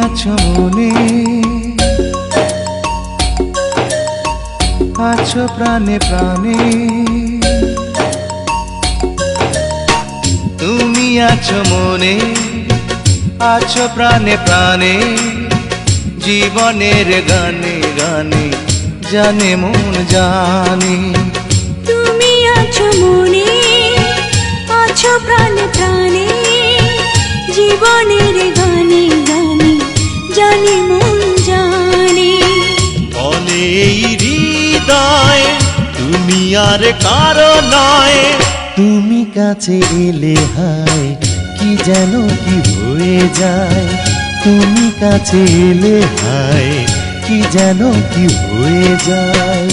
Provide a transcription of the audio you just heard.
আছো মনে, আছো প্রাণে প্রাণে, তুমি আছো মনে, আছো প্রাণে প্রাণে, জীবনের গানে গানে জানে মন জানে। তুমি আছো মনে, আছো প্রাণে প্রাণে, জীবনের গানে গানে জানে মন জানে। বলে এই হৃদয় তুমি আর কারো নয়, তুমি কাছে এলে হায় কি যেন কি হয়ে যায়, তুমি কাছে এলে হায় কি যেন কি হয়ে যায়।